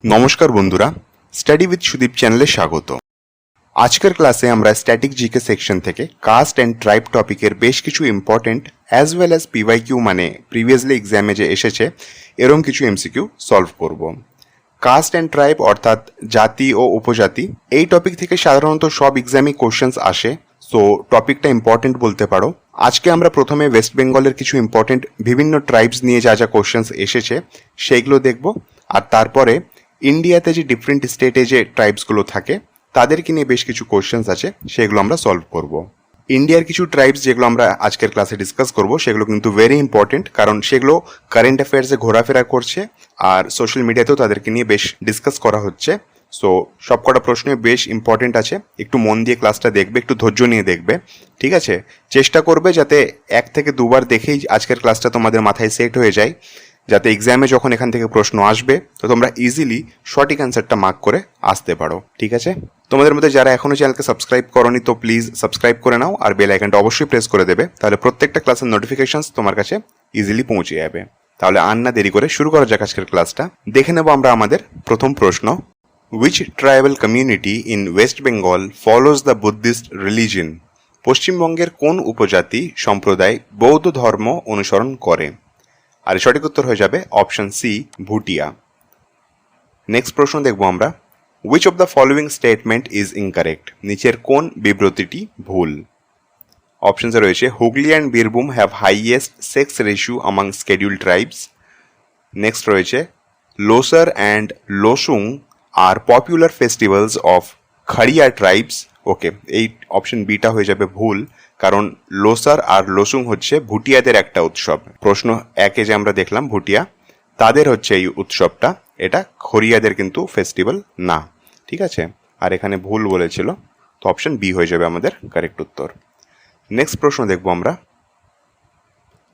নমস্কার বন্ধুরা, study with Sudip চ্যানেলে স্বাগত। আজকের ক্লাসে আমরা স্ট্যাটিক জিকে সেকশন থেকে কাস্ট অ্যান্ড ট্রাইব টপিকের বেশ কিছু important as well as PYQ মানে প্রিভিয়াসলি এক্সামে যে এসেছে এরম কিছু এমসিকিউ সলভ করব। কাস্ট অ্যান্ড ট্রাইব অর্থাৎ জাতি ও উপজাতি, এই টপিক থেকে সাধারণত সব এক্সামে কোশ্চেন্স আসে, সো টপিকটা ইম্পর্টেন্ট বলতে পারো। আজকে আমরা প্রথমে ওয়েস্ট বেঙ্গলের কিছু ইম্পর্টেন্ট বিভিন্ন ট্রাইবস নিয়ে যা যা কোশ্চেন্স এসেছে সেইগুলো দেখব, আর তারপরে ইন্ডিয়াতে যে ডিফারেন্ট স্টেটে যে ট্রাইবসগুলো থাকে তাদেরকে নিয়ে বেশ কিছু কোশ্চেন্স আছে, সেগুলো আমরা সলভ করব। ইন্ডিয়ার কিছু ট্রাইবস যেগুলো আমরা আজকের ক্লাসে ডিসকাস করব সেগুলো কিন্তু ভেরি ইম্পর্টেন্ট, কারণ সেগুলো কারেন্ট অ্যাফেয়ার্সে ঘোরাফেরা করছে আর সোশ্যাল মিডিয়াতেও তাদেরকে নিয়ে বেশ ডিসকাস করা হচ্ছে। সো সবকটা প্রশ্নই বেশ ইম্পর্টেন্ট আছে, একটু মন দিয়ে ক্লাসটা দেখবে, একটু ধৈর্য নিয়ে দেখবে, ঠিক আছে? চেষ্টা করবে যাতে 1 থেকে 2 বার দেখেই আজকের ক্লাসটা তোমাদের মাথায় সেট হয়ে যায়, যাতে এক্সামে যখন এখান থেকে প্রশ্ন আসবে তো তোমরা ইজিলি সঠিক অ্যান্সারটা মার্ক করে আসতে পারো, ঠিক আছে? তোমাদের মধ্যে যারা এখনো চ্যানেলকে সাবস্ক্রাইব করনি তো প্লিজ সাবস্ক্রাইব করে নাও, আর বেল আইকনটা অবশ্যই প্রেস করে দেবে, তাহলে প্রত্যেকটা ক্লাসের নোটিফিকেশনস তোমার কাছে ইজিলি পৌঁছে যাবে। তাহলে আর না দেরি করে শুরু করা যাক আজকের ক্লাসটা। দেখে নেব আমরা আমাদের প্রথম প্রশ্ন। Which tribal community in West Bengal follows the Buddhist religion? পশ্চিমবঙ্গের কোন উপজাতি সম্প্রদায় বৌদ্ধ ধর্ম অনুসরণ করে? আর সঠিক উত্তর হয়ে যাবে অপশন সি, ভুটিয়া। নেক্সট প্রশ্ন দেখব আমরা। Which of the following statement is incorrect? নিচের কোন বিবৃতিটি ভুল? অপশনসে রয়েছে Hooghly and Birbhum have highest sex ratio among scheduled tribes. Next রয়েছে Losar and Losoong are popular festivals of Kharia tribes. Okay, এই অপশন বিটা হয়ে যাবে ভুল, কারণ লোসার আর লোসুং হচ্ছে ভুটিয়াদের একটা উৎসব। প্রশ্ন 1-এ যে আমরা দেখলাম ভুটিয়া, তাদের হচ্ছে এই উৎসবটা, এটা খড়িয়াদের কিন্তু ফেস্টিভ্যাল না, ঠিক আছে? আর এখানে ভুল বলেছিল, তো অপশন বি হয়ে যাবে আমাদের কারেক্ট উত্তর। নেক্সট প্রশ্ন দেখবো আমরা।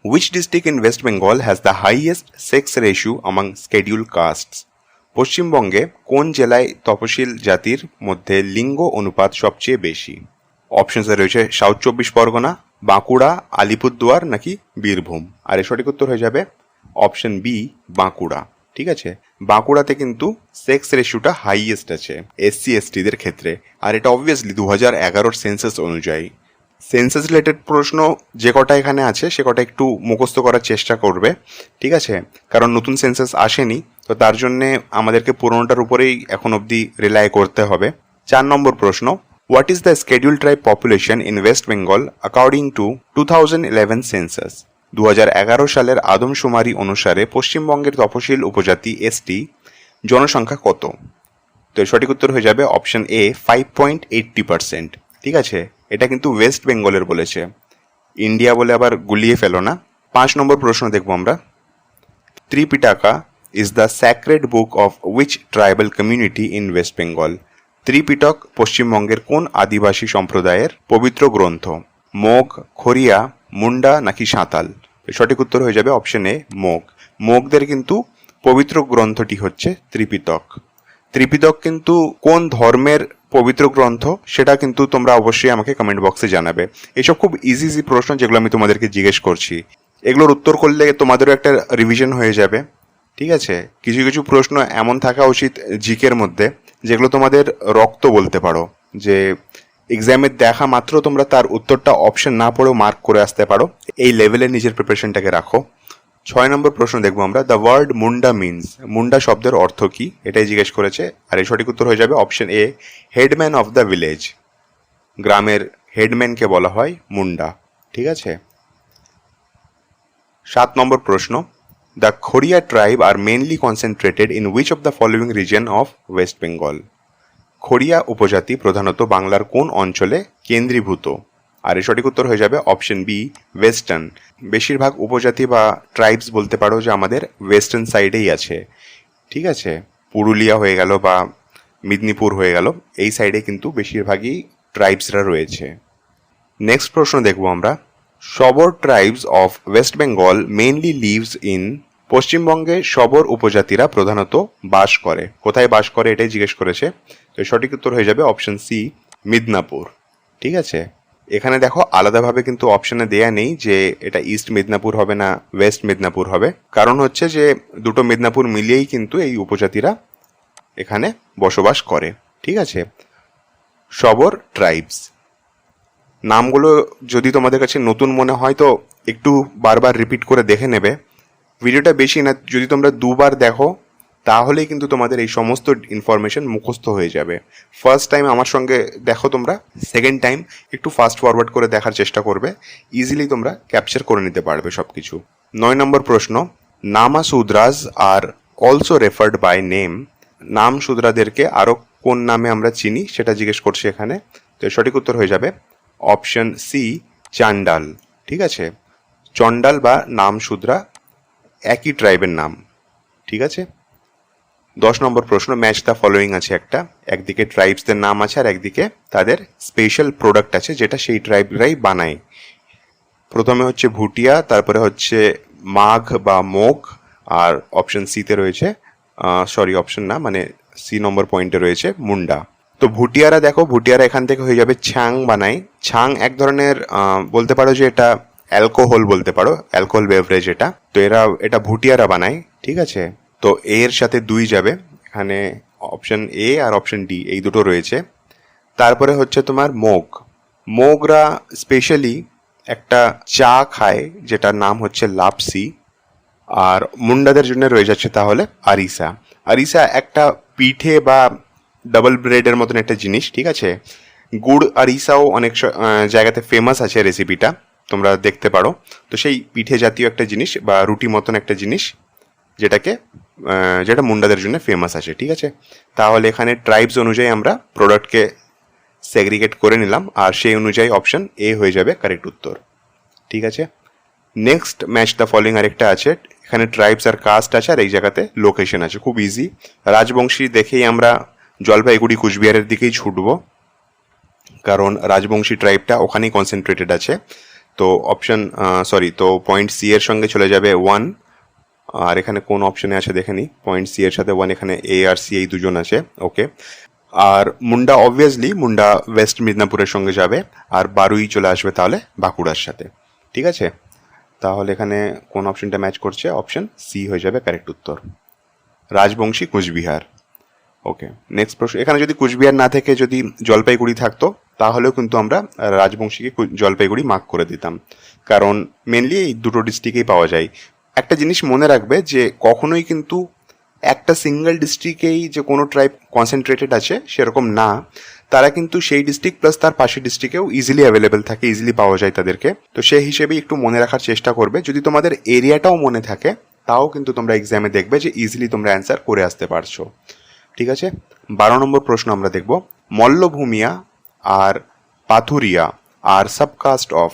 Which district in West Bengal has the highest sex ratio among scheduled castes? পশ্চিমবঙ্গে কোন জেলায় তপশিল জাতির মধ্যে লিঙ্গ অনুপাত সবচেয়ে বেশি? অপশনসে রয়েছে সাউথ 24 পরগনা, বাঁকুড়া, আলিপুরদুয়ার নাকি বীরভূম। আর এর সঠিক উত্তর হয়ে যাবে অপশন বি, বাঁকুড়া, ঠিক আছে? বাঁকুড়াতে কিন্তু সেক্স রেশিওটা হাইয়েস্ট আছে এসসি এসটিদের ক্ষেত্রে, আর এটা অবভিয়াসলি 2011 সেন্সাস অনুযায়ী। সেন্সাস রিলেটেড প্রশ্ন যে কটা এখানে আছে সে কটা একটু মুখস্থ করার চেষ্টা করবে, ঠিক আছে? কারণ নতুন সেন্সাস আসেনি, তো তার জন্যে আমাদেরকে পুরোনোটার উপরেই এখন অবধি রিলাই করতে হবে। 4 নম্বর প্রশ্ন। What is the schedule tribe population in West Bengal according to 2011 census? 2011 সালের আদমশুমারি অনুসারে পশ্চিমবঙ্গের তপশিল উপজাতি এসটি জনসংখ্যা কত? তো সঠিক উত্তর হয়ে যাবে অপশন এ, 5.80%, ঠিক আছে? এটা কিন্তু ওয়েস্ট বেঙ্গলের বলেছে, ইন্ডিয়া বলে আবার গুলিয়ে ফেলো না। 5 নম্বর প্রশ্ন দেখবো আমরা। Tripitaka is the sacred book of which tribal community in West Bengal? Tripitaka পশ্চিমবঙ্গের কোন আদিবাসী সম্প্রদায়ের পবিত্র গ্রন্থ? মগ, খড়িয়া, মুন্ডা নাকি সাঁতাল? সঠিক উত্তর হয়ে যাবে অপশন এ, মগ। মগদের কিন্তু পবিত্র গ্রন্থটি হচ্ছে ত্রিপিটক। ত্রিপিটক কিন্তু কোন ধর্মের পবিত্র গ্রন্থ সেটা কিন্তু তোমরা অবশ্যই আমাকে কমেন্ট বক্সে জানাবে। এসব খুব ইজি ইজি প্রশ্ন যেগুলো আমি তোমাদেরকে জিজ্ঞেস করছি, এগুলোর উত্তর করলে তোমাদেরও একটা রিভিশন হয়ে যাবে, ঠিক আছে? কিছু কিছু প্রশ্ন এমন থাকা উচিত জিকের মধ্যে যেগুলো তোমাদের রক্ত বলতে পারো, যে এক্সামে দেখা মাত্র তোমরা তার উত্তরটা অপশন না পড়েও মার্ক করে আসতে পারো। এই লেভেলে নিজের প্রিপারেশনটাকে রাখো। 6 নম্বর প্রশ্ন দেখবো আমরা। The word Munda means, Munda শব্দের অর্থ কি? এটাই জিজ্ঞেস করেছে, আর এই সঠিক উত্তর হয়ে যাবে option A, headman of the village. গ্রামের হেডম্যানকে বলা হয় মুন্ডা, ঠিক আছে? 7 নম্বর প্রশ্ন। The Kharia tribe are mainly concentrated in which of the following region of West Bengal? Kharia উপজাতি প্রধানত বাংলার কোন অঞ্চলে কেন্দ্রীভূত? আর এর সঠিক উত্তর হয়ে যাবে অপশন বি, ওয়েস্টার্ন। বেশিরভাগ উপজাতি বা ট্রাইবস বলতে পারো যে আমাদের ওয়েস্টার্ন সাইডেই আছে, ঠিক আছে? পুরুলিয়া হয়ে গেল বা মেদিনীপুর হয়ে গেল, এই সাইডে কিন্তু বেশিরভাগই ট্রাইবসরা রয়েছে। নেক্সট প্রশ্ন দেখবো আমরা। Sabar tribes of West Bengal mainly lives in, পশ্চিমবঙ্গে শবর উপজাতিরা প্রধানত বাস করে, কোথায় বাস করে এটাই জিজ্ঞেস করেছে। তো সঠিক উত্তর হয়ে যাবে অপশন সি, মিদনাপুর, ঠিক আছে? এখানে দেখো আলাদাভাবে কিন্তু অপশনে দেয়া নেই যে এটা ইস্ট মিদনাপুর হবে না ওয়েস্ট মিদনাপুর হবে, কারণ হচ্ছে যে দুটো মিদনাপুর মিলিয়েই কিন্তু এই উপজাতিরা এখানে বসবাস করে। ঠিক আছে, শবর ট্রাইবস। নামগুলো যদি তোমাদের কাছে নতুন মনে হয় তো একটু বারবার রিপিট করে দেখে নেবে। ভিডিওটা বেশি না, যদি তোমরা দুবার দেখো তাহলেই কিন্তু তোমাদের এই সমস্ত ইনফরমেশন মুখস্থ হয়ে যাবে। ফার্স্ট টাইম আমার সঙ্গে দেখো তোমরা, সেকেন্ড টাইম একটু ফাস্ট ফরওয়ার্ড করে দেখার চেষ্টা করবে, ইজিলি তোমরা ক্যাপচার করে নিতে পারবে সব কিছু। 9 নম্বর প্রশ্ন, Namasudras are also referred by name. নাম শূদ্রাদেরকে আরও কোন নামে আমরা চিনি সেটা জিজ্ঞেস করছি এখানে। তো সঠিক উত্তর হয়ে যাবে অপশন সি, চান্ডাল। ঠিক আছে, চন্ডাল বা নাম শূদ্রা একই ট্রাইবের নাম। ঠিক আছে। 10 নম্বর প্রশ্ন, ম্যাচ দ্য ফলোয়িং আছে একটা, একদিকে ট্রাইবসদের নাম আছে আর একদিকে তাদের স্পেশাল প্রোডাক্ট আছে যেটা সেই ট্রাইবরাই বানায়। প্রথমে হচ্ছে ভুটিয়া, তারপরে হচ্ছে মাঘ বা মোগ, আর অপশন সিতে রয়েছে অপশন না মানে সি নম্বর পয়েন্টে রয়েছে মুন্ডা। তো ভুটিয়ারা দেখো, ভুটিয়ারা এখান থেকে হয়ে যাবে ছাং বানায়। ছাং এক ধরনের বলতে পারো যে এটা অ্যালকোহল বলতে পারো, অ্যালকোহল বেভারেজ এটা। তো এটা ভুটিয়ারা বানায়। ঠিক আছে, তো এর সাথে 2 যাবে এখানে, অপশন এ আর অপশন ডি এই দুটো রয়েছে। তারপরে হচ্ছে তোমার মোগ। মোগরা স্পেশালি একটা চা খায় যেটার নাম হচ্ছে লাপসি। আর মুন্ডাদের জন্য রয়ে যাচ্ছে তাহলে আরিসা। আরিসা একটা পিঠে বা ডাবল ব্রেডের মতন একটা জিনিস। ঠিক আছে, গুড় আরিসাও অনেক জায়গাতে ফেমাস আছে রেসিপিটা, তোমরা দেখতে পারো। তো সেই পিঠে জাতীয় একটা জিনিস বা রুটি মতন একটা জিনিস যেটা মুন্ডাদের জন্য ফেমাস আছে। ঠিক আছে, তাহলে এখানে ট্রাইবস অনুযায়ী আমরা প্রোডাক্টকে সেগ্রিগেট করে নিলাম আর সেই অনুযায়ী অপশন এ হয়ে যাবে কারেক্ট উত্তর। ঠিক আছে, নেক্সট ম্যাচ দ্য ফলোয়িং আরেকটা আছে, এখানে ট্রাইবস আর কাস্ট আছে আর এই জায়গাতে লোকেশন আছে। খুব ইজি, রাজবংশী দেখেই আমরা জলপাইগুড়ি কুচবিহারের দিকেই ছুটবো, কারণ রাজবংশী ট্রাইবটা ওখানেই কনসেন্ট্রেটেড আছে। তো তো পয়েন্ট সি এর সঙ্গে চলে যাবে 1। আর এখানে কোন অপশনে আছে দেখে নিই, পয়েন্ট সি এর সাথে 1, এখানে এ আর সি এই দুজন আছে। ওকে, আর মুন্ডা অবভিয়াসলি মুন্ডা ওয়েস্ট মিদনাপুরের সঙ্গে যাবে, আর বারুই চলে আসবে তাহলে বাঁকুড়ার সাথে। ঠিক আছে, তাহলে এখানে কোন অপশনটা ম্যাচ করছে, অপশন সি হয়ে যাবে কারেক্ট উত্তর, রাজবংশী কুচবিহার। ওকে, নেক্সট প্রশ্ন, এখানে যদি কুচবিহার না থেকে যদি জলপাইগুড়ি থাকতো তাহলেও কিন্তু আমরা রাজবংশীকে জলপাইগুড়ি মার্ক করে দিতাম, কারণ মেনলি এই দুটো ডিস্ট্রিক্টেই পাওয়া যায়। একটা জিনিস মনে রাখবে যে কখনোই কিন্তু একটা সিঙ্গেল ডিস্ট্রিক্টেই যে কোনো ট্রাইব কনসেন্ট্রেটেড আছে সেরকম না, তারা কিন্তু সেই ডিস্ট্রিক্ট প্লাস তার পাশের ডিস্ট্রিক্টেও ইজিলি অ্যাভেলেবেল থাকে, ইজিলি পাওয়া যায় তাদেরকে। তো সেই হিসেবেই একটু মনে রাখার চেষ্টা করবে। যদি তোমাদের এরিয়াটাও মনে থাকে তাও কিন্তু তোমরা এক্সামে দেখবে যে ইজিলি তোমরা অ্যান্সার করে আসতে পারছো। ঠিক আছে, 12 নম্বর প্রশ্ন আমরা দেখব, মল্লভূমিয়া আর পাথুরিয়া আর সাবকাস্ট অফ।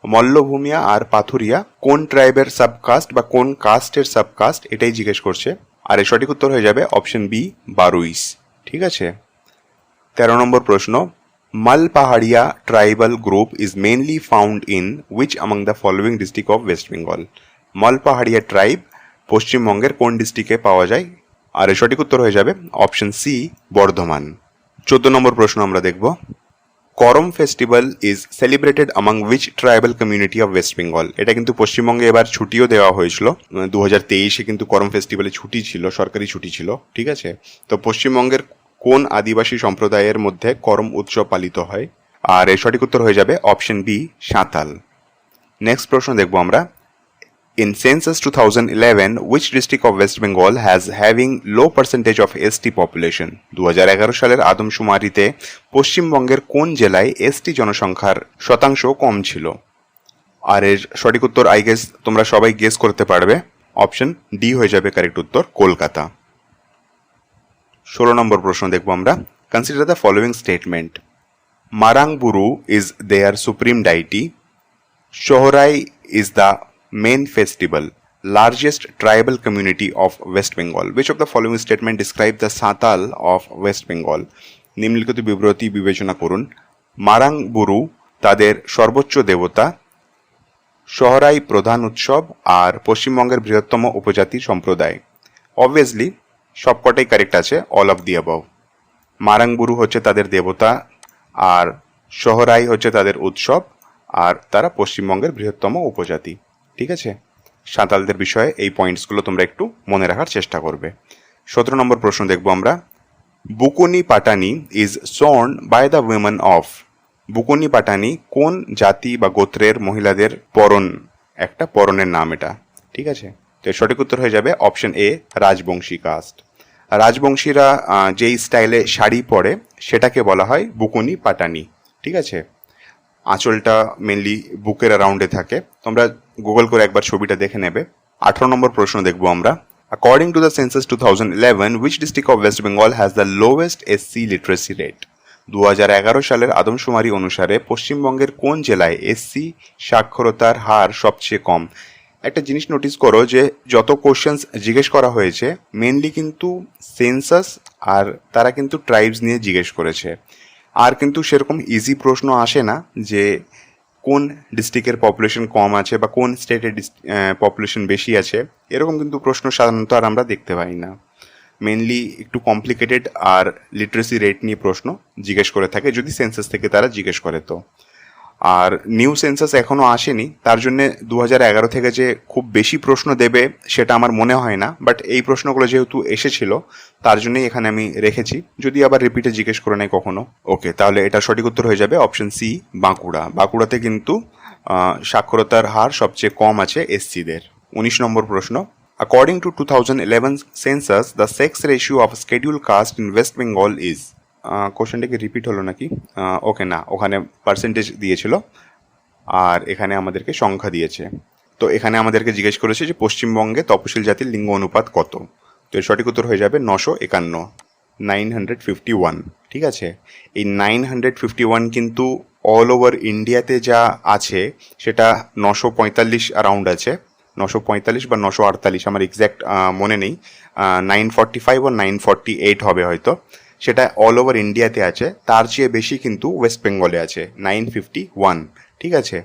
মল্লভূমিয়া আর পাথুরিয়া কোন ট্রাইবের সাবকাস্ট বা কোন কাস্টের সাবকাস্ট, এটাই জিজ্ঞেস করছে। আর এর সঠিক উত্তর হয়ে যাবে অপশন বি, বারুইস। ঠিক আছে, 13 নম্বর প্রশ্ন, মাল পাহাড়িয়া tribal group is mainly found in which among the following district of West Bengal. মাল পাহাড়িয়া ট্রাইব পশ্চিমবঙ্গের কোন ডিস্ট্রিক্টে পাওয়া যায়? আর এর সঠিক উত্তর হয়ে যাবে অপশন সি, বর্ধমান। 14 নম্বর প্রশ্ন আমরা দেখব, Karam festival is celebrated among which tribal community of West Bengal. এটা কিন্তু পশ্চিমবঙ্গে এবার ছুটিও দেওয়া হয়েছিল, 2023-এ কিন্তু করম ফেস্টিভ্যালে ছুটি ছিল, সরকারি ছুটি ছিল। ঠিক আছে, তো পশ্চিমবঙ্গের কোন আদিবাসী সম্প্রদায়ের মধ্যে করম উৎসব পালিত হয়? আর এর সঠিক উত্তর হয়ে যাবে অপশন বি, সাঁতাল। নেক্সট প্রশ্ন দেখব আমরা, in census 2011 which district of West Bengal has having low percentage of ST population? 2011 সালের আদমশুমারিতে পশ্চিমবঙ্গের কোন জেলায় এসটি জনসংখ্যার শতাংশ কম ছিল? আর এর সঠিক উত্তর আই গেস তোমরা সবাই গেস করতে পারবে, অপশন ডি হয়ে যাবে কারেক্ট উত্তর, কলকাতা। 16 নম্বর প্রশ্ন দেখব আমরা, consider the following statement, Marangburu is their supreme deity, Sohrai is the main festival, largest tribal community of West Bengal. Which of the following statement describe the Santal of West Bengal? নিম্নলিখিত বিবৃতি বিবেচনা করুন। মারাংবুরু তাদের সর্বোচ্চ দেবতা, সোহরাই প্রধান উৎসব, আর পশ্চিমবঙ্গের বৃহত্তম উপজাতি সম্প্রদায়। অবভিয়াসলি সবকটাই কারেক্ট আছে, all of the above. Marangburu হচ্ছে তাদের দেবতা, আর সোহরাই হচ্ছে তাদের উৎসব, আর তারা পশ্চিমবঙ্গের বৃহত্তম উপজাতি। ঠিক আছে, সাঁতালদের বিষয়ে এই পয়েন্টসগুলো তোমরা একটু মনে রাখার চেষ্টা করবে। 17 নম্বর প্রশ্ন দেখব আমরা, Bukuni Patani is worn by the women of. Bukuni Patani কোন জাতি বা গোত্রের মহিলাদের একটা পরনের নাম এটা, ঠিক আছে। তো এর সঠিক উত্তর হয়ে যাবে অপশন এ, রাজবংশী কাস্ট। রাজবংশীরা যেই স্টাইলে শাড়ি পরে সেটাকে বলা হয় বুকুনি পাটানি, ঠিক আছে। আঁচলটা মেনলি বুকের অ্যারাউন্ডে থাকে, তোমরা গুগল করে একবার ছবিটা দেখে নেবে। 18 নম্বর প্রশ্ন দেখবো আমরা, according to the census 2011 which district of West Bengal has the lowest SC literacy rate? 2011 সালের আদমশুমারি অনুসারে পশ্চিমবঙ্গের কোন জেলায় এসসি সাক্ষরতার হার সবচেয়ে কম? একটা জিনিস নোটিস করো যে যত কোশ্চেন্স জিজ্ঞেস করা হয়েছে মেনলি কিন্তু সেন্সাস আর তারা কিন্তু ট্রাইবস নিয়ে জিজ্ঞেস করেছে, আর কিন্তু সেরকম ইজি প্রশ্ন আসে না যে কোন ডিস্ট্রিক্টের পপুলেশন কম আছে বা কোন স্টেটের পপুলেশন বেশি আছে, এরকম কিন্তু প্রশ্ন সাধারণত আর আমরা দেখতে পাই না। মেনলি একটু কমপ্লিকেটেড আর লিটারেসি রেট নিয়ে প্রশ্ন জিজ্ঞেস করে থাকে, যদি সেন্সাস থেকে তারা জিজ্ঞেস করে তো। আর নিউ সেন্সাস এখনও আসেনি, তার জন্যে 2011 থেকে যে খুব বেশি প্রশ্ন দেবে সেটা আমার মনে হয় না, বাট এই প্রশ্নগুলো যেহেতু এসেছিল তার জন্যই এখানে আমি রেখেছি, যদি আবার রিপিটে জিজ্ঞেস করে নেয় কখনো। ওকে, তাহলে এটা সঠিক উত্তর হয়ে যাবে অপশন সি, বাঁকুড়া। বাঁকুড়াতে কিন্তু সাক্ষরতার হার সবচেয়ে কম আছে এসসিদের। 19 নম্বর প্রশ্ন, according to 2011 census the sex ratio of scheduled caste in West Bengal is। কোশ্চেনটা কি রিপিট হলো নাকি? ওকে, না, ওখানে পার্সেন্টেজ দিয়েছিল আর এখানে আমাদেরকে সংখ্যা দিয়েছে। তো এখানে আমাদেরকে জিজ্ঞেস করেছে যে পশ্চিমবঙ্গে তপশিল জাতির লিঙ্গ অনুপাত কত। তো এর সঠিক উত্তর হয়ে যাবে 951, 951, ঠিক আছে। এই 951 কিন্তু অল ওভার ইন্ডিয়াতে যা আছে সেটা 945 অ্যারাউন্ড আছে, 945 বা 948, আমার এক্স্যাক্ট মনে নেই। 945 ও 948 হবে হয়তো, সেটা অল ওভার ইন্ডিয়াতে আছে। তার চেয়ে বেশি কিন্তু ওয়েস্ট বেঙ্গলে আছে 951, ঠিক আছে।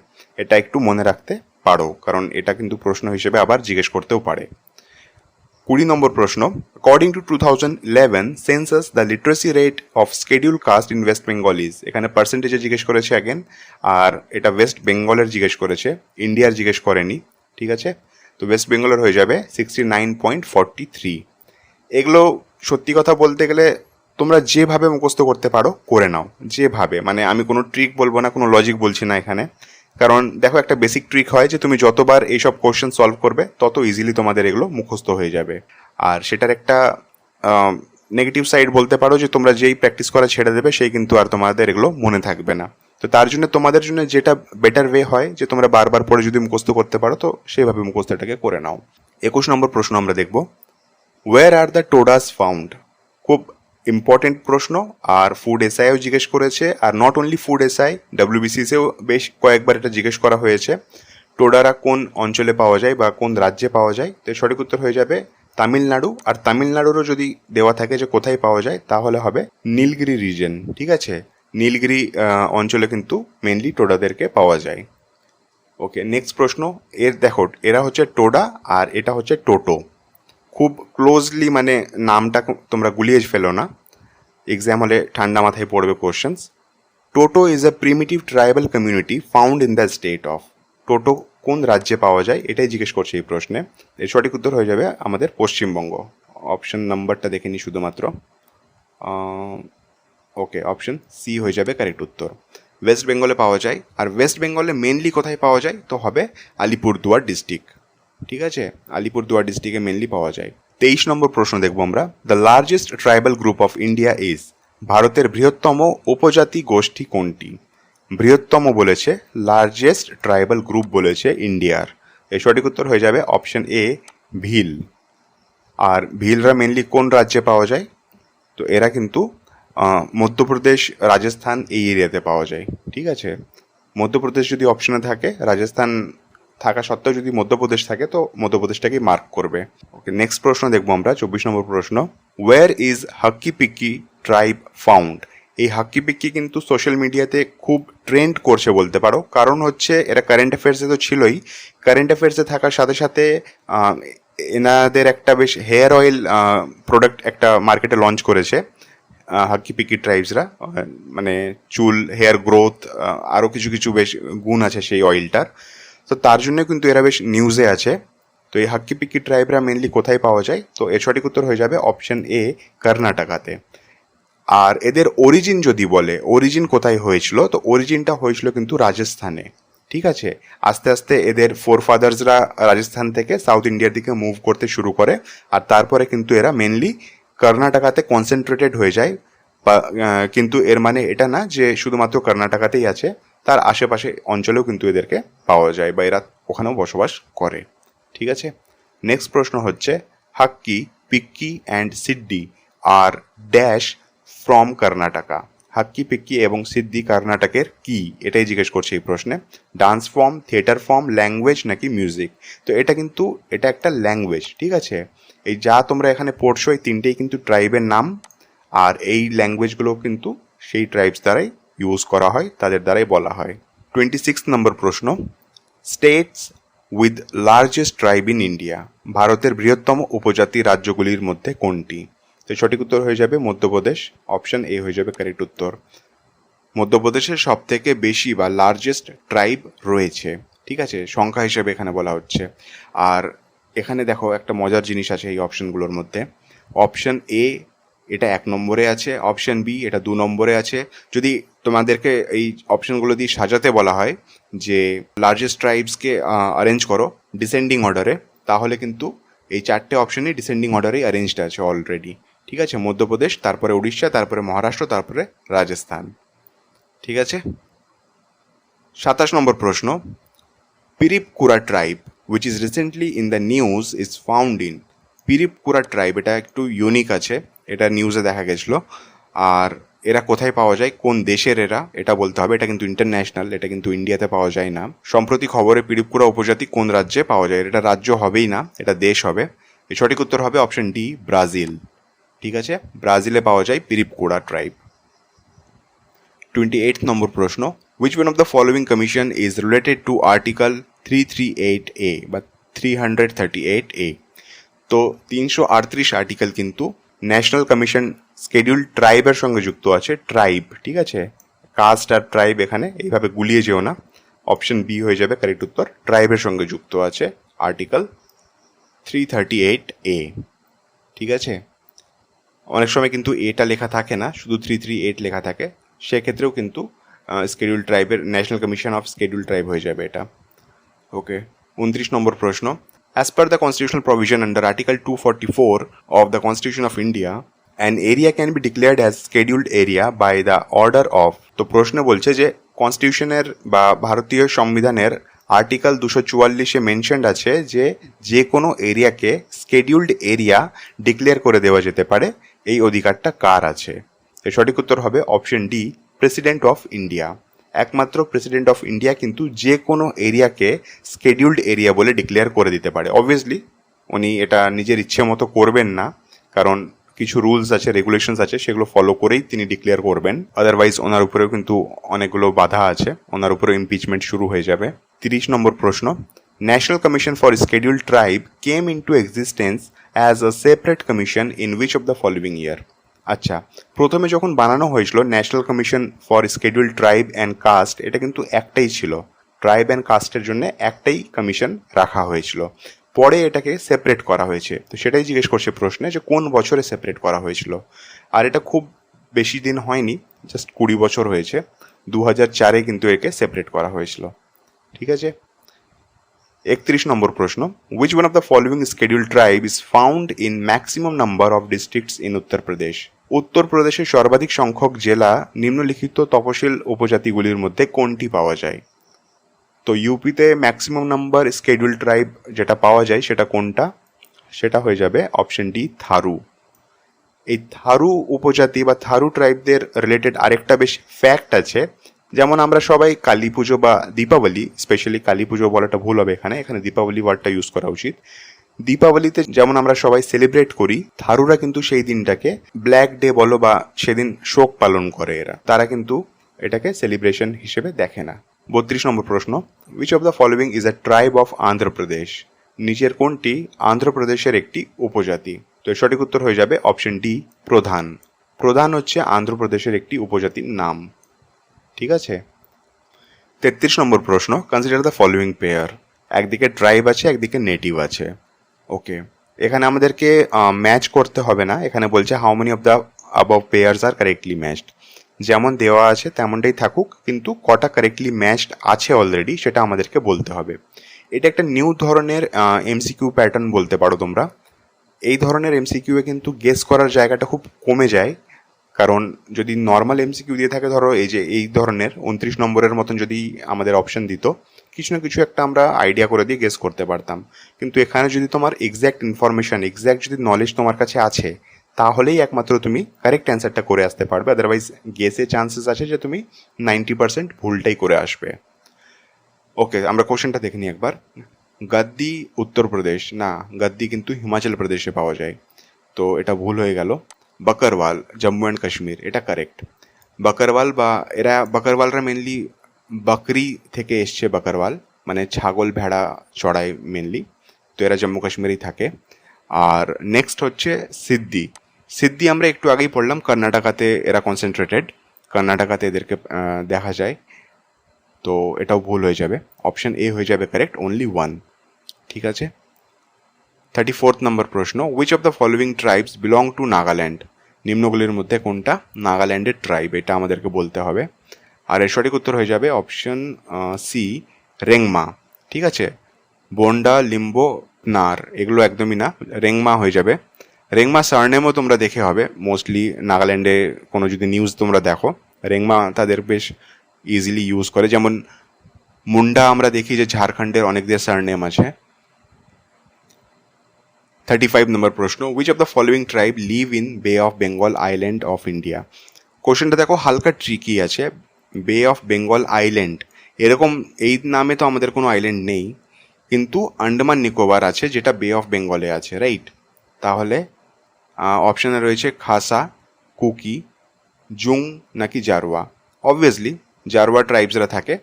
এটা একটু মনে রাখতে পারো, কারণ এটা কিন্তু প্রশ্ন হিসেবে আবার জিজ্ঞেস করতেও পারে। 20 নম্বর প্রশ্ন, according to 2011 census the literacy rate of schedule caste in West Bengal is. এখানে পার্সেন্টেজে জিজ্ঞেস করেছে অ্যাগেন, আর এটা ওয়েস্ট বেঙ্গলের জিজ্ঞেস করেছে, ইন্ডিয়ার জিজ্ঞেস করেনি, ঠিক আছে। তো ওয়েস্ট বেঙ্গলের হয়ে যাবে 69.43। এগুলো সত্যি কথা বলতে গেলে তোমরা যেভাবে মুখস্থ করতে পারো করে নাও, যেভাবে, মানে আমি কোনো ট্রিক বলবো না, কোনো লজিক বলছি না এখানে। কারণ দেখো, একটা বেসিক ট্রিক হয় যে তুমি যতবার এইসব কোশ্চেন সলভ করবে তত ইজিলি তোমাদের এগুলো মুখস্থ হয়ে যাবে। আর সেটার একটা নেগেটিভ সাইড বলতে পারো যে তোমরা যেই প্র্যাকটিস করা ছেড়ে দেবে সেই কিন্তু আর তোমাদের এগুলো মনে থাকবে না। তো তার জন্য তোমাদের জন্য যেটা বেটার ওয়ে হয় যে তোমরা বারবার পরে যদি মুখস্থ করতে পারো তো সেইভাবে মুখস্থটাকে করে নাও। 21 নম্বর প্রশ্ন আমরা দেখব, where are the Todas found. খুব ইম্পর্টেন্ট প্রশ্ন, আর ফুড এসআইও জিজ্ঞেস করেছে, আর নট অনলি ফুড এসআই, ডাব্লিউবিসিসেও বেশ কয়েকবার এটা জিজ্ঞেস করা হয়েছে, টোডারা কোন অঞ্চলে পাওয়া যায় বা কোন রাজ্যে পাওয়া যায়। তো সঠিক উত্তর হয়ে যাবে তামিলনাড়ু। আর তামিলনাড়ুরও যদি দেওয়া থাকে যে কোথায় পাওয়া যায় তাহলে হবে নীলগিরি রিজন, ঠিক আছে। নীলগিরি অঞ্চলে কিন্তু মেনলি টোডাদেরকে পাওয়া যায়। ওকে, নেক্সট প্রশ্ন, দেখো এরা হচ্ছে টোডা আর এটা হচ্ছে টোটো। খুব ক্লোজলি মানে নামটা তোমরা গুলিয়ে ফেলো না, এক্সাম হলে ঠান্ডা মাথায় পড়বে questions. Toto is a primitive tribal community found in the state of. Toto কোন রাজ্যে পাওয়া যায় এটাই জিজ্ঞেস করছে এই প্রশ্নে। এর সঠিক উত্তর হয়ে যাবে আমাদের পশ্চিমবঙ্গ। অপশন নাম্বারটা দেখে নিই শুধুমাত্র। ওকে, অপশন সি হয়ে যাবে কারেক্ট উত্তর। ওয়েস্ট বেঙ্গলে পাওয়া যায়, আর ওয়েস্ট বেঙ্গলে মেনলি কোথায় পাওয়া যায় তো হবে আলিপুরদুয়ার ডিস্ট্রিক্ট, ঠিক আছে। আলিপুরদুয়ার ডিস্ট্রিক্টে মেনলি পাওয়া যায়। 23 নম্বর প্রশ্ন দেখবো আমরা, the largest tribal group of India is. ভারতের বৃহত্তম উপজাতি গোষ্ঠী কোনটি? বৃহত্তম বলেছে, লার্জেস্ট ট্রাইবাল গ্রুপ বলেছে ইন্ডিয়ার। এর সঠিক উত্তর হয়ে যাবে option A, Bhil. R ভিলরা mainly কোন রাজ্যে পাওয়া যায়? তো এরা কিন্তু মধ্যপ্রদেশ, রাজস্থান এই এরিয়াতে পাওয়া যায়, ঠিক আছে। মধ্যপ্রদেশ যদি অপশনে থাকে, রাজস্থান থাকা সত্ত্বেও যদি মধ্যপ্রদেশ থাকে তো মধ্যপ্রদেশটাকে মার্ক করবে। ওকে, নেক্সট প্রশ্ন দেখবো আমরা, 24 নম্বর প্রশ্ন, where is হাক্কি Pikki tribe found. এই হাক্কি পিক্কি কিন্তু সোশ্যাল মিডিয়াতে খুব ট্রেন্ড করছে বলতে পারো, কারণ হচ্ছে এরা কারেন্ট অ্যাফেয়ার্সে তো ছিলই, কারেন্ট অ্যাফেয়ার্সে থাকার সাথে সাথে এনাদের একটা বেশ হেয়ার অয়েল প্রোডাক্ট একটা মার্কেটে লঞ্চ করেছে হাক্কি পিক্কি ট্রাইবসরা, মানে চুল, হেয়ার গ্রোথ, আরও কিছু কিছু বেশ গুণ আছে সেই অয়েলটার। তো তার জন্য কিন্তু এরা বেশ নিউজে আছে। তো এই হাক্কি পিক্কি ট্রাইবরা মেনলি কোথায় পাওয়া যায়? তো এর সঠিক উত্তর হয়ে যাবে অপশন এ, কর্ণাটকাতে। আর এদের অরিজিন যদি বলে, অরিজিন কোথায় হয়েছিল, তো অরিজিনটা হয়েছিল কিন্তু রাজস্থানে। ঠিক আছে, আস্তে আস্তে এদের ফোর ফাদার্সরা রাজস্থান থেকে সাউথ ইন্ডিয়ার দিকে মুভ করতে শুরু করে, আর তারপরে কিন্তু এরা মেনলি কর্ণাটকাতে কনসেন্ট্রেটেড হয়ে যায়। কিন্তু এর মানে এটা না যে শুধুমাত্র কর্ণাটকাতেই আছে, তার আশেপাশে অঞ্চলেও কিন্তু এদেরকে পাওয়া যায় বা এরা ওখানেও বসবাস করে। ঠিক আছে, নেক্সট প্রশ্ন হচ্ছে, Hakki Pikki and Siddi are dash from Karnataka. Hakki Pikki এবং সিদ্ধি কর্ণাটকের কি, এটাই জিজ্ঞেস করছে এই প্রশ্নে। Dance form, theatre form, language নাকি মিউজিক? তো এটা একটা ল্যাঙ্গুয়েজ। ঠিক আছে, এই যা তোমরা এখানে পড়ছো এই তিনটেই কিন্তু ট্রাইবের নাম, আর এই ল্যাঙ্গুয়েজগুলো কিন্তু সেই ট্রাইবস দ্বারাই ইউজ করা হয়, তাদের দ্বারাই বলা হয়। 26 নম্বর প্রশ্ন, states with largest tribe in India. ভারতের বৃহত্তম উপজাতি রাজ্যগুলির মধ্যে কোনটি? তো সঠিক উত্তর হয়ে যাবে মধ্যপ্রদেশ। অপশন এ হয়ে যাবে কারেক্ট উত্তর। মধ্যপ্রদেশের সব থেকে বেশি বা লার্জেস্ট ট্রাইব রয়েছে। ঠিক আছে, সংখ্যা হিসেবে এখানে বলা হচ্ছে। আর এখানে দেখো একটা মজার জিনিস আছে এই অপশনগুলোর মধ্যে। অপশন এ এটা 1 নম্বরে আছে, অপশন বি এটা 2 নম্বরে আছে। যদি তোমাদেরকে এই অপশনগুলো দিয়ে সাজাতে বলা হয় যে লার্জেস্ট ট্রাইবসকে অ্যারেঞ্জ করো ডিসেন্ডিং অর্ডারে, তাহলে কিন্তু এই 4টে অপশনই ডিসেন্ডিং অর্ডারেই অ্যারেঞ্জড আছে অলরেডি। ঠিক আছে, মধ্যপ্রদেশ, তারপরে উড়িষ্যা, তারপরে মহারাষ্ট্র, তারপরে রাজস্থান। ঠিক আছে, 27 নম্বর প্রশ্ন, Piripkura tribe which is recently in the news is found in. Piripkura tribe এটা একটু ইউনিক আছে, এটা নিউজে দেখা গেছিলো। আর এরা কোথায় পাওয়া যায়, কোন দেশের এরা, এটা বলতে হবে। এটা কিন্তু ইন্টারন্যাশনাল, এটা কিন্তু ইন্ডিয়াতে পাওয়া যায় না। সম্প্রতি খবরে পিরিপকুরা উপজাতি কোন রাজ্যে পাওয়া যায়? এটা রাজ্য হবেই না, এটা দেশ হবে। এর সঠিক উত্তর হবে অপশন ডি, ব্রাজিল। ঠিক আছে, ব্রাজিলে পাওয়া যায় পিরিপকুরা ট্রাইব। 28 নম্বর প্রশ্ন, which one of the following commission is related to article 338A বা 338A? তো 338 আর্টিকেল কিন্তু ন্যাশনাল কমিশন স্কেডিউল ট্রাইবের সঙ্গে যুক্ত আছে। ট্রাইব, ঠিক আছে, কাস্ট আর ট্রাইব এখানে এইভাবে গুলিয়ে যেও না। অপশন বি হয়ে যাবে কারেক্ট উত্তর, ট্রাইবের সঙ্গে যুক্ত আছে আর্টিকেল 338A। ঠিক আছে, অনেক সময় কিন্তু এটা লেখা থাকে না, শুধু 338 লেখা থাকে, সেক্ষেত্রেও কিন্তু স্কেডিউল ট্রাইবের national commission of schedule tribe হয়ে যাবে এটা। ওকে, 29 নম্বর প্রশ্ন, as per the constitutional provision under article 244 of the constitution of India an area can be declared as scheduled area by the order of. তো প্রশ্ন বলছে যে কনস্টিটিউশনের বা ভারতীয় সংবিধানের আর্টিকেল 244-এ মেনশনড আছে যে যে কোনো এরিয়াকে স্কেডিউলড এরিয়া ডিক্লেয়ার করে দেওয়া যেতে পারে, এই অধিকারটা কার আছে? এর সঠিক উত্তর হবে option D, president of India. একমাত্র প্রেসিডেন্ট অফ ইন্ডিয়া কিন্তু যে কোনো এরিয়াকে স্কেডিউলড এরিয়া বলে ডিক্লেয়ার করে দিতে পারে। অবভিয়াসলি উনি এটা নিজের ইচ্ছে মতো করবেন না, কারণ কিছু রুলস আছে, রেগুলেশনস আছে, সেগুলো ফলো করেই তিনি ডিক্লেয়ার করবেন। আদারওয়াইজ ওনার উপরেও কিন্তু অনেকগুলো বাধা আছে, ওনার উপরেও ইমপিচমেন্ট শুরু হয়ে যাবে। 30 নম্বর প্রশ্ন, national commission for scheduled tribe came into existence as a separate commission in which of the following year? আচ্ছা, প্রথমে যখন বানানো হয়েছিল national commission for scheduled tribe and caste, এটা কিন্তু একটাই ছিল, ট্রাইব অ্যান্ড কাস্টের জন্য একটাই কমিশন রাখা হয়েছিল। পরে এটাকে সেপারেট করা হয়েছে। তো সেটাই জিজ্ঞেস করছে প্রশ্নে যে কোন বছরে সেপারেট করা হয়েছিল। আর এটা খুব বেশি দিন হয়নি, জাস্ট 20 বছর হয়েছে। 2004-এ কিন্তু একে সেপারেট করা হয়েছিল। ঠিক আছে, 31 নম্বর প্রশ্ন, which one of the following scheduled tribe is found in maximum number of districts in Uttar Pradesh? উত্তরপ্রদেশের সর্বাধিক সংখ্যক জেলা নিম্নলিখিত তপশিল উপজাতিগুলির মধ্যে কোনটি পাওয়া যায়? তো ইউপিতে ম্যাক্সিমাম নাম্বার স্কেডিউল ট্রাইব যেটা পাওয়া যায় সেটা কোনটা? সেটা হয়ে যাবে অপশন ডি, থারু। এই থারু উপজাতি বা থারু ট্রাইবদের রিলেটেড আরেকটা বেশ ফ্যাক্ট আছে। যেমন আমরা সবাই কালী পুজো বা দীপাবলি, স্পেশালি কালী পুজো বলাটা ভুল হবে, এখানে দীপাবলি ওয়ার্ডটা ইউজ করা উচিত। দীপাবলিতে যেমন আমরা সবাই সেলিব্রেট করি, থারুরা কিন্তু সেই দিনটাকে ব্ল্যাক ডে বলো বা সেদিন শোক পালন করে এরা, তারা কিন্তু এটাকে সেলিব্রেশন হিসেবে দেখে না। 32 নম্বর প্রশ্ন, which of the following is a tribe of Andhra Pradesh? নিচের কোনটি আন্ধ্রপ্রদেশের একটি উপজাতি? তো এর সঠিক উত্তর হয়ে যাবে অপশন ডি, প্রধান। প্রধান হচ্ছে আন্ধ্রপ্রদেশের একটি উপজাতির নাম। ঠিক আছে, 33 নম্বর প্রশ্ন, কনসিডার দ্য ফলোইং পেয়ার। একদিকে ট্রাইব আছে, একদিকে নেটিভ আছে। ওকে, এখানে আমাদেরকে ম্যাচ করতে হবে না, এখানে বলছে how many of the above pairs are correctly matched. যেমন দেওয়া আছে তেমনটাই থাকুক, কিন্তু কটা কারেক্টলি ম্যাচড আছে অলরেডি সেটা আমাদেরকে বলতে হবে। এটা একটা নিউ ধরনের এমসিকিউ প্যাটার্ন বলতে পারো তোমরা। এই ধরনের এমসিকিউয়ে কিন্তু গেস করার জায়গাটা খুব কমে যায়, কারণ যদি নর্মাল এমসিকিউ দিয়ে থাকে, ধরো এই যে এই ধরনের 29 নম্বরের মতন যদি আমাদের অপশন দিত, কিছু না কিছু একটা আমরা আইডিয়া করে দিয়ে গেস করতে পারতাম। কিন্তু এখানে যদি তোমার এক্স্যাক্ট ইনফরমেশন, এক্স্যাক্ট যদি নলেজ তোমার কাছে আছে, তাহলেই একমাত্র তুমি কারেক্ট অ্যান্সারটা করে আসতে পারবে। আদারওয়াইজ গেসে চান্সেস আছে যে তুমি 90% ভুলটাই করে আসবে। ওকে, আমরা কোশ্চেনটা দেখে নিই একবার। গাদ্দি উত্তরপ্রদেশ না, গাদ্দি কিন্তু হিমাচল প্রদেশে পাওয়া যায়, তো এটা ভুল হয়ে গেল। বকরওয়াল জম্মু অ্যান্ড কাশ্মীর, এটা কারেক্ট। বকরওয়াল বা বকরওয়ালরা মেনলি বকরি থেকে এসছে, বকরওয়াল মানে ছাগল ভেড়া চড়ায় মেনলি, তো এরা জম্মু কাশ্মীরেই থাকে। আর নেক্সট হচ্ছে সিদ্ধি। সিদ্ধি আমরা একটু আগেই পড়লাম, কর্ণাটকাতে এরা কনসেন্ট্রেটেড, কর্ণাটকাতে এদেরকে দেখা যায়, তো এটাও ভুল হয়ে যাবে। অপশন এ হয়ে যাবে কারেক্ট, অনলি 1। ঠিক আছে। 34 নম্বর প্রশ্ন, which of the following tribes belong to Nagaland? নিম্নগুলির মধ্যে কোনটা নাগাল্যান্ডের ট্রাইব, এটা আমাদেরকে বলতে হবে। আর এর সঠিক উত্তর হয়ে যাবে অপশন সি, রেংমা। ঠিক আছে, বন্ডা, লিম্বো, নার এগুলো একদমই না, রেংমা হয়ে যাবে। রেংমা সারনেমও তোমরা দেখে হবে, মোস্টলি নাগাল্যান্ডে কোনো যদি নিউজ তোমরা দেখো, রেংমা তাদের বেশ ইজিলি ইউজ করে। যেমন মুন্ডা আমরা দেখি যে ঝাড়খণ্ডের অনেকদের সারনেম আছে। 35 নম্বর প্রশ্ন, which of the following tribe live in bay of Bengal island of India? কোশ্চেনটা দেখো হালকা ট্রিকি আছে। বে অফ বেঙ্গল আইল্যান্ড, এরকম এই নামে তো আমাদের কোনো আইল্যান্ড নেই, কিন্তু আন্ডামান নিকোবর আছে যেটা বে অফ বেঙ্গলে আছে, রাইট? তাহলে অপশানে রয়েছে খাসা, কুকি, জুং নাকি জারোয়া। অবভিয়াসলি জারোয়া ট্রাইবসরা থাকে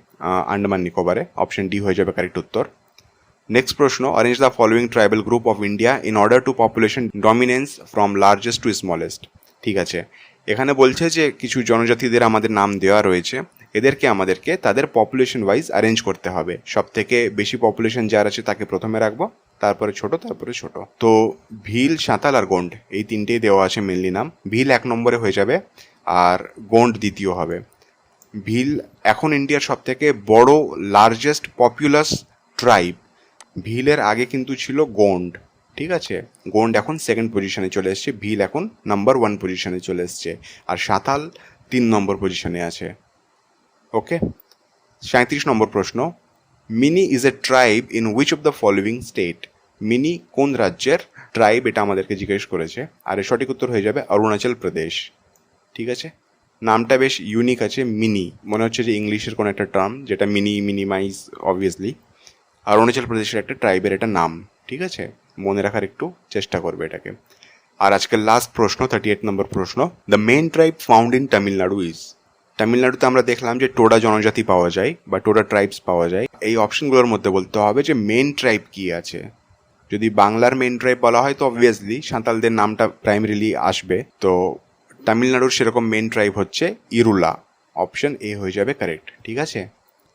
আন্ডামান নিকোবরে, অপশন ডি হয়ে যাবে কারেক্ট উত্তর। নেক্সট প্রশ্ন, orange the following tribal group of India in order to population dominance from largest two smallest. ঠিক আছে, এখানে বলছে যে কিছু জনজাতিদের আমাদের নাম দেওয়া রয়েছে, এদেরকে আমাদেরকে তাদের পপুলেশন ওয়াইজ অ্যারেঞ্জ করতে হবে। সব থেকে বেশি পপুলেশন যার আছে তাকে প্রথমে রাখবো, তারপরে ছোট, তারপরে ছোট। তো ভিল, সাঁতাল আর গোন্ড এই তিনটেই দেওয়া আছে মেনলি নাম। ভিল 1 নম্বরে হয়ে যাবে, আর গোন্ড দ্বিতীয় হবে। ভিল এখন ইন্ডিয়ার সব থেকে বড় লার্জেস্ট পপুলাস ট্রাইব। ভিলের আগে কিন্তু ছিল গোন্ড। ঠিক আছে, গোন্ড এখন 2nd পজিশনে চলে এসছে, ভিল এখন নাম্বার 1 পজিশনে চলে এসছে, আর সাঁতাল 3 নম্বর পজিশনে আছে। ওকে। 37 নম্বর প্রশ্ন, mini is a tribe in which of the following state? Mini কোন রাজ্যের ট্রাইব, এটা আমাদেরকে জিজ্ঞেস করেছে, আর এর সঠিক উত্তর হয়ে যাবে অরুণাচল প্রদেশ। ঠিক আছে, নামটা বেশ ইউনিক আছে, মিনি, মনে হচ্ছে যে ইংলিশের কোনো একটা টার্ম, যেটা মিনিমাইজ অবভিয়াসলি। আর অরুণাচল প্রদেশের একটা ট্রাইবের এটা নাম। ঠিক আছে, মনে রাখার একটু চেষ্টা করবে এটাকে। আর আজকের লাস্ট প্রশ্ন, 38 নম্বর প্রশ্ন, the main tribe found in Tamil Nadu is? তামিলনাড়ুতে আমরা দেখলাম যে টোডা জনজাতি পাওয়া যায় বা টোডা ট্রাইবস পাওয়া যায়। এই অপশনগুলোর মধ্যে বলতে হবে যে মেন ট্রাইব কি আছে। যদি বাংলার মেন ট্রাইব বলা হয় তো অবভিয়াসলি সাঁতালদের নামটা প্রাইমারিলি আসবে, তো তামিলনাড়ুর সেরকম মেন ট্রাইব হচ্ছে ইরুলা, অপশন এ হয়ে যাবে কারেক্ট। ঠিক আছে,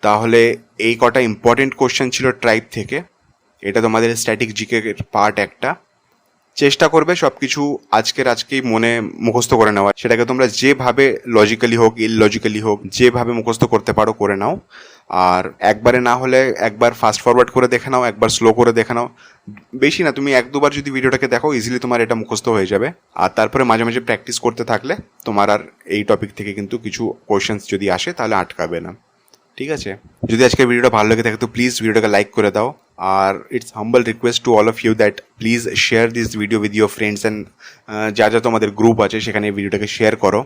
তাহলে এই কটা ইম্পর্টেন্ট কোশ্চেন ছিল ট্রাইব থেকে। এটা তোমাদের স্ট্যাটিক জিকে পার্ট একটা। চেষ্টা করবে সব কিছু আজকেই মনে মুখস্থ করে নেওয়া, সেটাকে তোমরা যেভাবে লজিক্যালি হোক ইললজিক্যালি হোক যেভাবে মুখস্থ করতে পারো করে নাও। আর একবারে না হলে একবার ফাস্ট ফরওয়ার্ড করে দেখে নাও, একবার স্লো করে দেখে নাও, বেশি না, তুমি 1-2 বার যদি ভিডিওটাকে দেখো ইজিলি তোমার এটা মুখস্থ হয়ে যাবে। আর তারপরে মাঝে মাঝে প্র্যাকটিস করতে থাকলে তোমার আর এই টপিক থেকে কিন্তু কিছু কোয়েশ্চেন্স যদি আসে তাহলে আটকাবে না। ঠিক আছে, যদি আজকের ভিডিওটা ভালো লেগে থাকে তো প্লিজ ভিডিওটাকে লাইক করে দাও। আর it's humble request to all of you that please share this video with your friends and যা তোমাদের গ্রুপ আছে সেখানে এই ভিডিওটাকে শেয়ার করো,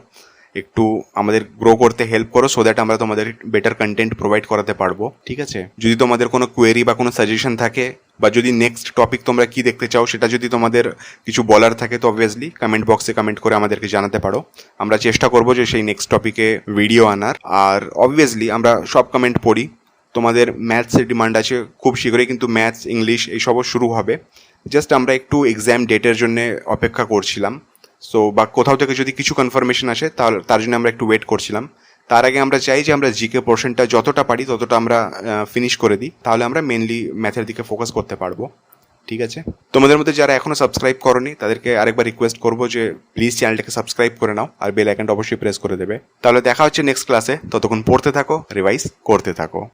একটু আমাদের গ্রো করতে হেল্প করো, সো দ্যাট আমরা তোমাদের বেটার কন্টেন্ট প্রোভাইড করাতে পারবো। ঠিক আছে, যদি তোমাদের কোনো কোয়েরি বা কোনো সাজেশন থাকে, বা যদি নেক্সট টপিক তোমরা কি দেখতে চাও সেটা যদি তোমাদের কিছু বলার থাকে তো অবভিয়াসলি কমেন্ট বক্সে কমেন্ট করে আমাদেরকে জানাতে পারো। আমরা চেষ্টা করবো যে সেই নেক্সট টপিকে ভিডিও আনার। আর অবভিয়াসলি আমরা সব কমেন্ট পড়ি। তোমাদের ম্যাথসের ডিমান্ড আছে খুব শীঘ্রই, কিন্তু ম্যাথস, ইংলিশ এইসবও শুরু হবে। জাস্ট আমরা একটু এক্সাম ডেটের জন্য অপেক্ষা করছিলাম, সো বা কোথাও থেকে যদি কিছু কনফার্মেশন আসে তার জন্য আমরা একটু ওয়েট করছিলাম। তার আগে আমরা চাই যে আমরা জিকে পোর্শনটা যতটা পারি ততটা আমরা ফিনিশ করে দিই, তাহলে আমরা মেনলি ম্যাথের দিকে ফোকাস করতে পারবো। ঠিক আছে, তোমাদের মধ্যে যারা এখনো সাবস্ক্রাইব করনি তাদেরকে আরেকবার রিকোয়েস্ট করবো যে প্লিজ চ্যানেলটাকে সাবস্ক্রাইব করে নাও আর বেল আইকনটা অবশ্যই প্রেস করে দেবে। তাহলে দেখা হচ্ছে নেক্সট ক্লাসে, ততক্ষণ পড়তে থাকো, রিভাইজ করতে থাকো।